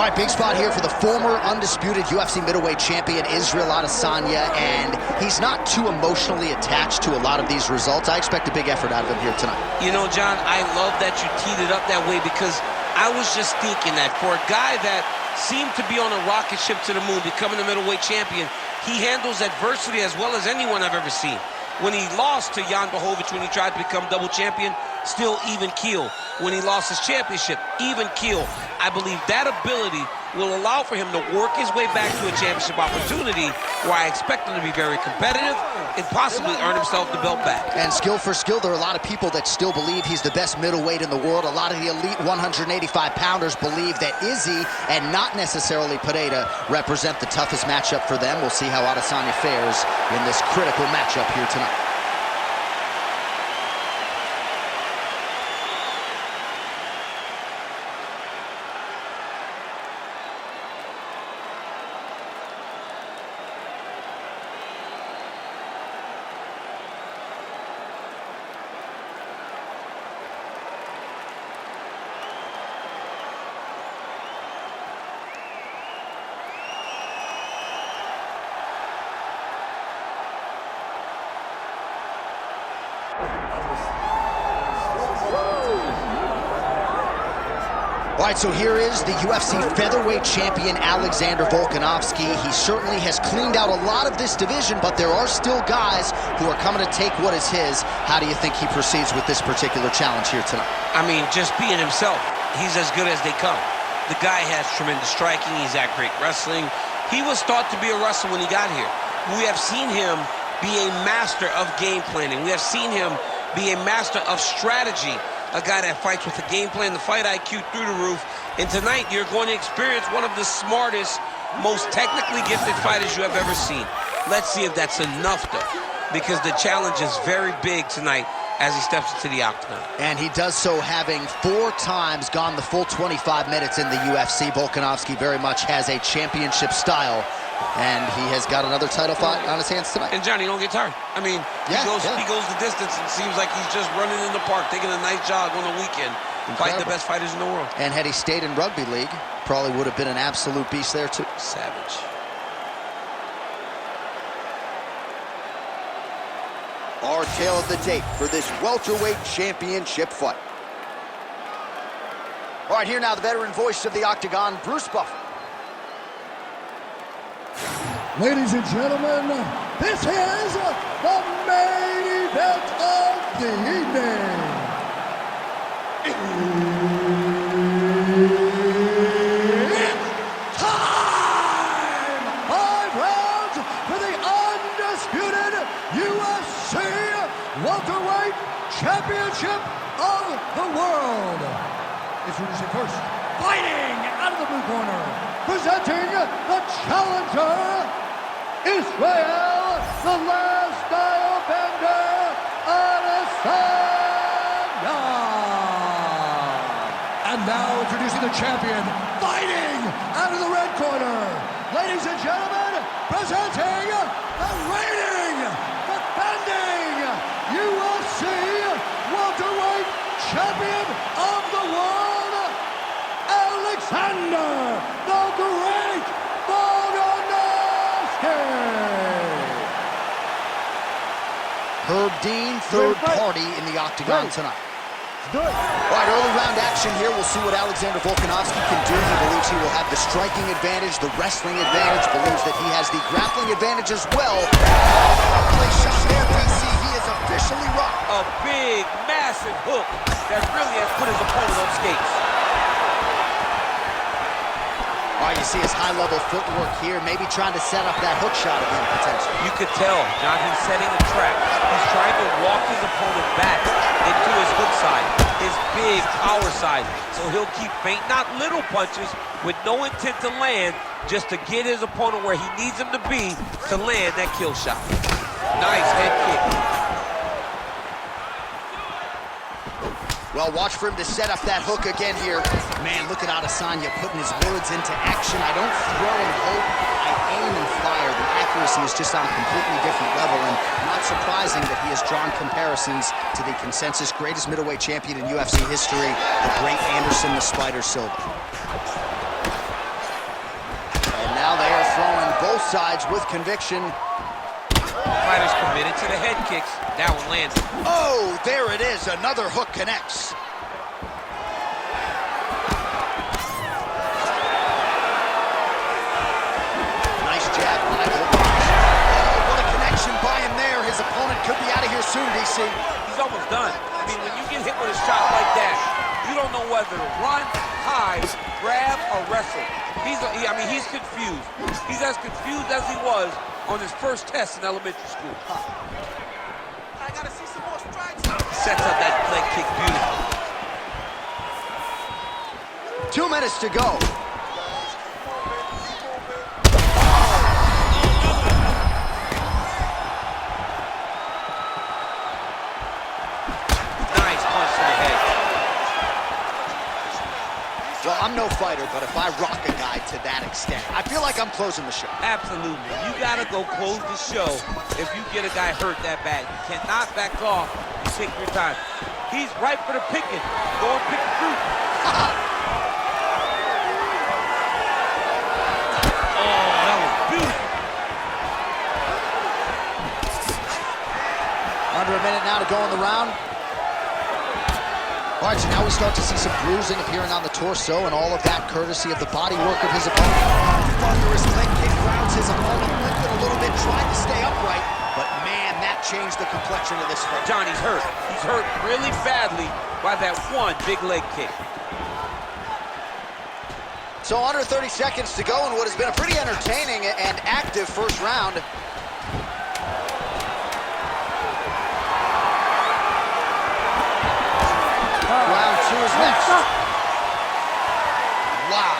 All right, big spot here for the former undisputed UFC middleweight champion, Israel Adesanya, and he's not too emotionally attached to a lot of these results. I expect a big effort out of him here tonight. You know, John, I love that you teed it up that way, because I was just thinking that for a guy that seemed to be on a rocket ship to the moon, becoming a middleweight champion, he handles adversity as well as anyone I've ever seen. When he lost to Jan Blachowicz, when he tried to become double champion, still even keel. When he lost his championship, even keel. I believe that ability will allow for him to work his way back to a championship opportunity, where I expect him to be very competitive and possibly earn himself the belt back. And skill for skill, there are a lot of people that still believe he's the best middleweight in the world. A lot of the elite 185-pounders believe that Izzy and not necessarily Pereira represent the toughest matchup for them. We'll see how Adesanya fares in this critical matchup here tonight. All right, so here is the UFC featherweight champion, Alexander Volkanovski. He certainly has cleaned out a lot of this division, but there are still guys who are coming to take what is his. How do you think he proceeds with this particular challenge here tonight? I mean, just being himself. He's as good as they come. The guy has tremendous striking. He's at great wrestling. He was thought to be a wrestler when he got here. We have seen him be a master of game planning. We have seen him be a master of strategy. A guy that fights with a game plan, the fight IQ through the roof. And tonight, you're going to experience one of the smartest, most technically gifted fighters you have ever seen. Let's see if that's enough, though, because the challenge is very big tonight as he steps into the octagon. And he does so having 4 times gone the full 25 minutes in the UFC. Volkanovski very much has a championship style, and he has got another title fight on his hands tonight. And Johnny, you don't get tired. I mean, he goes the distance. It seems like he's just running in the park, taking a nice jog on the weekend, fighting the best fighters in the world. And had he stayed in rugby league, probably would have been an absolute beast there too. Savage. Our tale of the tape for this welterweight championship fight. All right, here now the veteran voice of the octagon, Bruce Buffer. Ladies and gentlemen, this is the main event of the evening. It's time! 5 rounds for the undisputed UFC welterweight championship of the world. Introducing first, fighting out of the blue corner, presenting the challenger, Israel, the last style bender, Adesanya. And now introducing the champion, fighting out of the red corner. Ladies and gentlemen, presenting the reigning, defending UFC welterweight champion of the world, Alexander the Great Volkanovski. Herb Dean, third party in the octagon tonight. All right, early round action here. We'll see what Alexander Volkanovski can do. He believes he will have the striking advantage, the wrestling advantage, believes that he has the grappling advantage as well. Place shot there, DC. He is officially rocked. A big, massive hook that really has put his opponent on skates. All right, you see his high-level footwork here, maybe trying to set up that hook shot again, potentially. You could tell, John, he's setting a trap. He's trying to walk his opponent back into his hook side, his big power side. So he'll keep feint, not little punches, with no intent to land, just to get his opponent where he needs him to be to land that kill shot. Nice head kick. Well, watch for him to set up that hook again here. Man, look at Adesanya putting his words into action. I don't throw and hope, I aim and fire. The accuracy is just on a completely different level, and not surprising that he has drawn comparisons to the consensus greatest middleweight champion in UFC history, the great Anderson the Spider Silva. sides with conviction. Fighter's committed to the head kicks. That one lands. Oh, there it is. Another hook connects. Nice jab by Volkanovski. Oh, what a connection by him there. His opponent could be out of here soon, DC. He's almost done. I mean, when you get hit with a shot like that, you don't know whether to run, hide, grab, or wrestle. He's confused. He's as confused as he was on his first test in elementary school. I gotta see some more strikes. Sets up that leg kick beautifully. 2 minutes to go. Nice punch to the head. Well, I'm no fighter, but if I rock a guy to that extent, I feel like I'm closing the show. Absolutely. You gotta go close the show if you get a guy hurt that bad. You cannot back off. You take your time. He's ripe for the picking. Go and pick the fruit. Oh, that was beautiful. Under a minute now to go in the round. All right, so now we start to see some bruising appearing on the torso, and all of that courtesy of the body work of his opponent. Thunderous leg kick grounds his opponent, limping a little bit, trying to stay upright, but man, that changed the complexion of this fight. Johnny's hurt. He's hurt really badly by that one big leg kick. So under 30 seconds to go in what has been a pretty entertaining and active first round. Round 2 is next. Wow,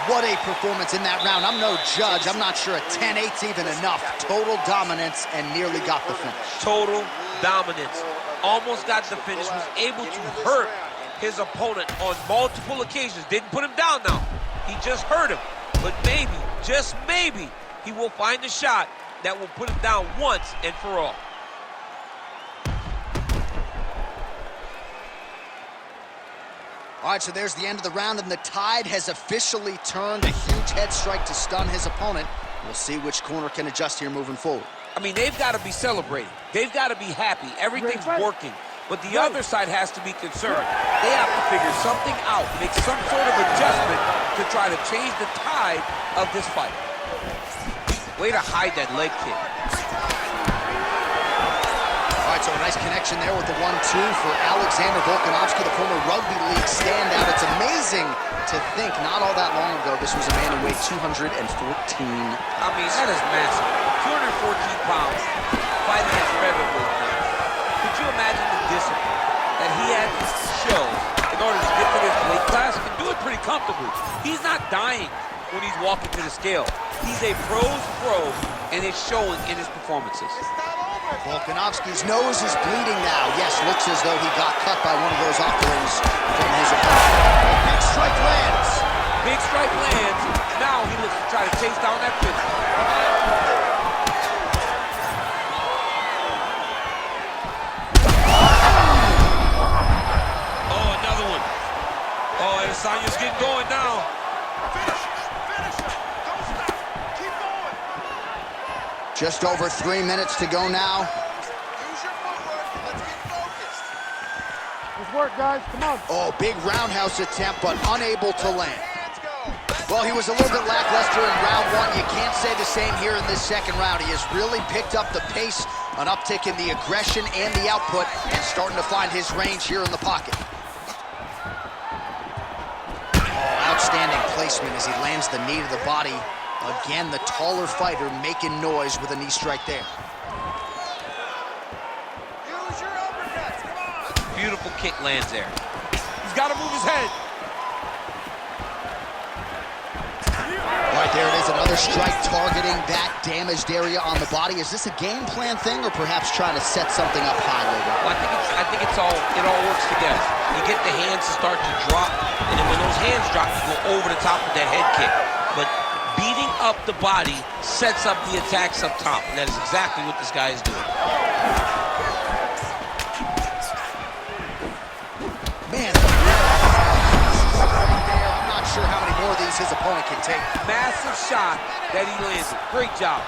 what a performance in that round. I'm no judge. I'm not sure a 10-8's even enough. Total dominance and nearly got the finish. Total dominance. Almost got the finish. Was able to hurt his opponent on multiple occasions. Didn't put him down now. He just hurt him. But maybe, just maybe, he will find a shot that will put him down once and for all. All right, so there's the end of the round, and the tide has officially turned. A huge head strike to stun his opponent. We'll see which corner can adjust here moving forward. I mean, they've got to be celebrating. They've got to be happy. Everything's working. But the other side has to be concerned. They have to figure something out, make some sort of adjustment to try to change the tide of this fight. Way to hide that leg kick. All right, so a nice connection there with the 1-2 for Alexander Volkanovski, the former rugby league standout. It's amazing to think not all that long ago this was a man who weighed 214 I mean, that is massive. 214 pounds fighting at featherweight now. Could you imagine the discipline that he had to show in order to get to this weight class and do it pretty comfortably? He's not dying when he's walking to the scale. He's a pro's pro, and it's showing in his performances. Volkanovski's nose is bleeding now. Yes, looks as though he got cut by one of those offerings from his opponent. Big strike lands. Big strike lands. Now he looks to try to chase down that finish. Oh, another one. Oh, Adesanya's getting going now. Just over 3 minutes to go now. Use your footwork and let's get focused. Let's work, guys. Come on. Oh, big roundhouse attempt, but unable to land. Hands go. Well, he was a little bit lackluster in round 1. You can't say the same here in this second round. He has really picked up the pace, an uptick in the aggression and the output, and starting to find his range here in the pocket. Oh, outstanding placement as he lands the knee to the body. Again, the taller fighter making noise with a knee strike there. Use your uppercuts. Come on. Beautiful kick lands there. He's got to move his head. All right, there it is, another strike targeting that damaged area on the body. Is this a game plan thing or perhaps trying to set something up high later? Well, I think it all works together. You get the hands to start to drop, and then when those hands drop, you go over the top of that head kick. But beating up the body sets up the attacks up top, and that is exactly what this guy is doing. Man, I'm not sure how many more more of these his opponent can take. Massive shot that he landed. Great job.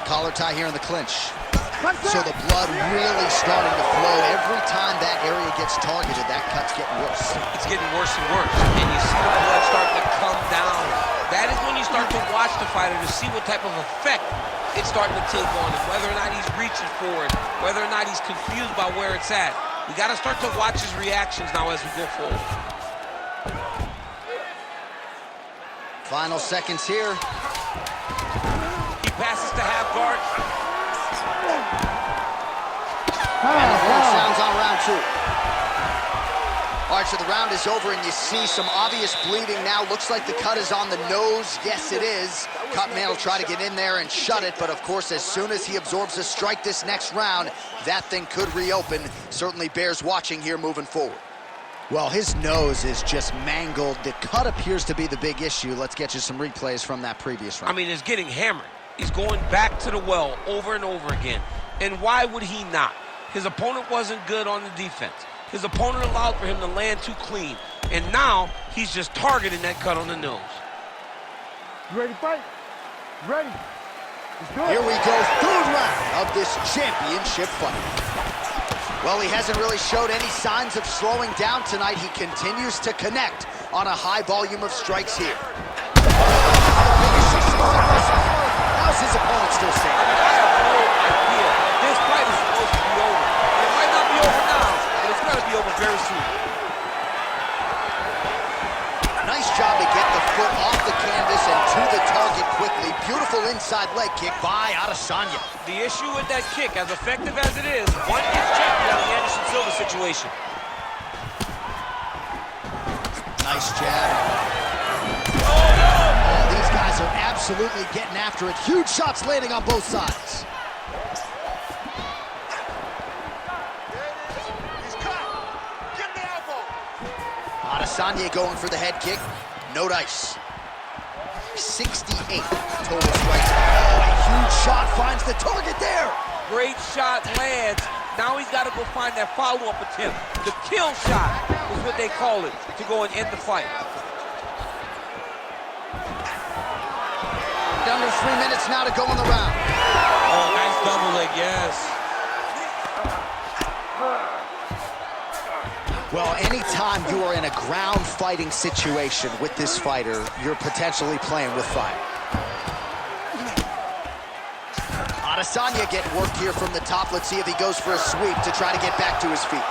Collar tie here in the clinch. So the blood really starting to flow. Every time that area gets targeted, that cut's getting worse. It's getting worse and worse. And you see the blood starting to come down. That is when you start to watch the fighter to see what type of effect it's starting to take on him, whether or not he's reaching for it, whether or not he's confused about where it's at. We got to start to watch his reactions now as we go forward. Final seconds here. He passes to half guard. And the horn sounds on round 2. All right, so the round is over, and you see some obvious bleeding now. Looks like the cut is on the nose. Yes, it is. Cutman will try to get in there and shut it, but of course, as soon as he absorbs a strike this next round, that thing could reopen. Certainly bears watching here moving forward. Well, his nose is just mangled. The cut appears to be the big issue. Let's get you some replays from that previous round. I mean, it's getting hammered. He's going back to the well over and over again. And why would he not? His opponent wasn't good on the defense. His opponent allowed for him to land too clean. And now, he's just targeting that cut on the nose. You ready to fight? Ready. Let's go. Here we go, third round of this championship fight. Well, he hasn't really showed any signs of slowing down tonight. He continues to connect on a high volume of strikes here. How's his opponent still standing? I have no idea. This fight is supposed to be over. It might not be over now, but it's going to be over very soon. Nice job to get the foot off the canvas and to the target quickly. Beautiful inside leg kick by Adesanya. The issue with that kick, as effective as it is, one gets checked out of the Anderson Silva situation. Nice jab. Oh, these guys are absolutely getting after it. Huge shots landing on both sides. He's cut. Get the elbow. Adesanya going for the head kick. No dice. 68 total strikes. Oh, a huge shot finds the target there. Great shot lands. Now he's got to go find that follow-up attempt. The kill shot is what they call it, to go and end the fight. Down to 3 minutes now to go in the round. Oh, nice double leg, yes. Well, anytime you are in a ground fighting situation with this fighter, you're potentially playing with fire. Adesanya getting worked here from the top. Let's see if he goes for a sweep to try to get back to his feet.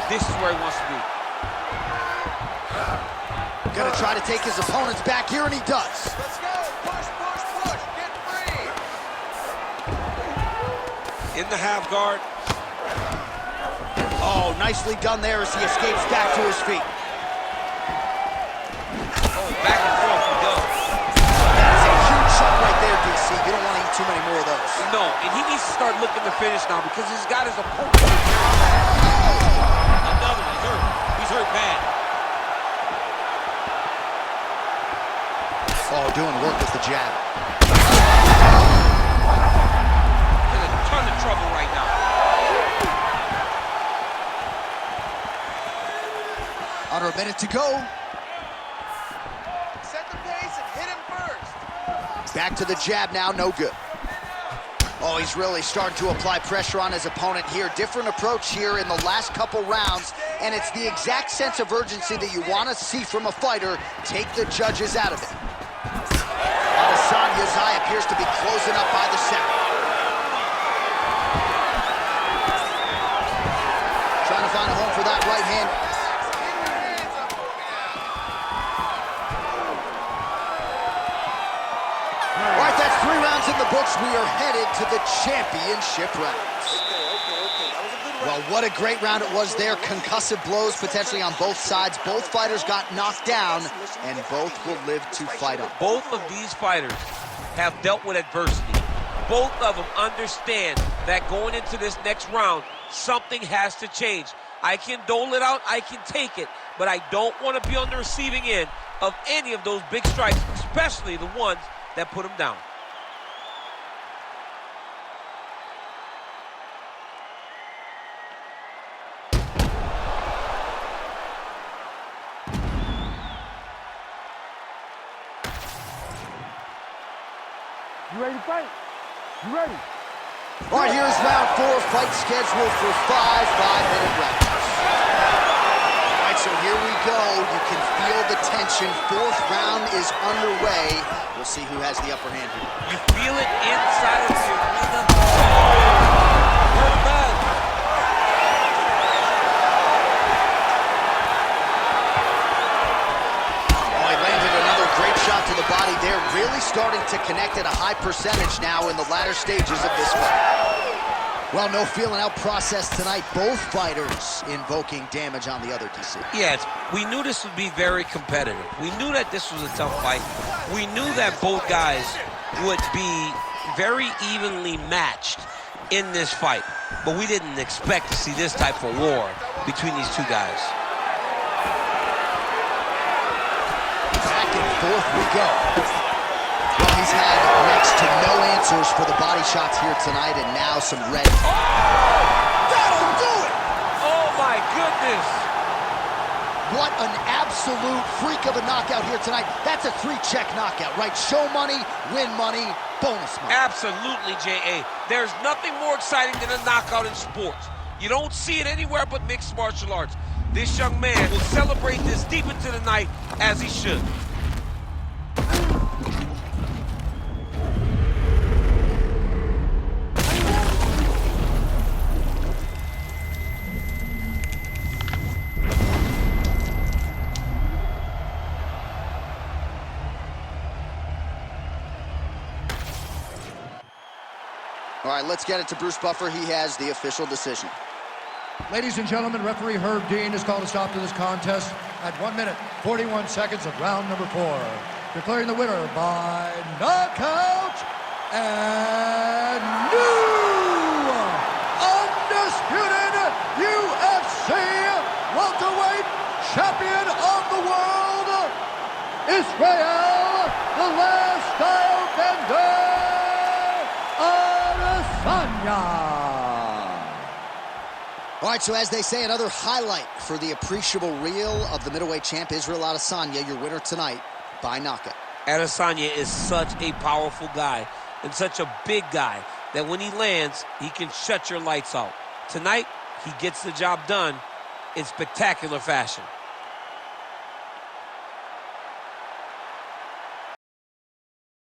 This is where he wants to be. Gonna try to take his opponents back here, and he does. Let's go. Push, push, push. Get free. In the half guard. Oh, nicely done there as he escapes back to his feet. Oh, back and forth he goes. That's a huge shot right there, DC. You don't want to eat too many more of those. No, and he needs to start looking to finish now because he's got his opponent. Another, he's hurt. He's hurt bad. Oh, doing work with the jab. In a ton of trouble right now. Under a minute to go. Set the pace and hit him first. Back to the jab now, no good. Oh, he's really starting to apply pressure on his opponent here. Different approach here in the last couple rounds, and it's the exact sense of urgency that you want to see from a fighter. Take the judges out of it. Adesanya's eye appears to be closing up by the second. Trying to find a home for that right hand. All right, that's 3 rounds in the books. We are headed to the championship rounds. Well, what a great round it was there. Concussive blows potentially on both sides. Both fighters got knocked down, and both will live to fight on. Both of these fighters have dealt with adversity. Both of them understand that going into this next round, something has to change. I can dole it out, I can take it, but I don't want to be on the receiving end of any of those big strikes, especially the ones that put him down. You ready to fight? You ready? All right, here's round 4, fight scheduled for 5 5-minute rounds. All right, so here we go. You can feel the tension. 4th round is underway. We'll see who has the upper hand here. You feel it inside of your rhythm. Shot to the body there, really starting to connect at a high percentage now in the latter stages of this fight. Well, no feeling out process tonight. Both fighters invoking damage on the other, DC. Yes, we knew this would be very competitive. We knew that this was a tough fight. We knew that both guys would be very evenly matched in this fight. But we didn't expect to see this type of war between these two guys. Back and forth we go. Well, he's had next to no answers for the body shots here tonight, and now some red. Oh! That'll do it! Oh, my goodness! What an absolute freak of a knockout here tonight. That's a 3-check knockout, right? Show money, win money, bonus money. Absolutely, J.A. There's nothing more exciting than a knockout in sports. You don't see it anywhere but mixed martial arts. This young man will celebrate this deep into the night as he should. All right, let's get it to Bruce Buffer. He has the official decision. Ladies and gentlemen, referee Herb Dean has called a stop to this contest at 1 minute, 41 seconds of round number 4. Declaring the winner by knockout and new undisputed UFC welterweight champion of the world, Israel, the last style bender, Adesanya. All right, so as they say, another highlight for the appreciable reel of the middleweight champ, Israel Adesanya, your winner tonight by knockout. Adesanya is such a powerful guy and such a big guy that when he lands, he can shut your lights out. Tonight, he gets the job done in spectacular fashion.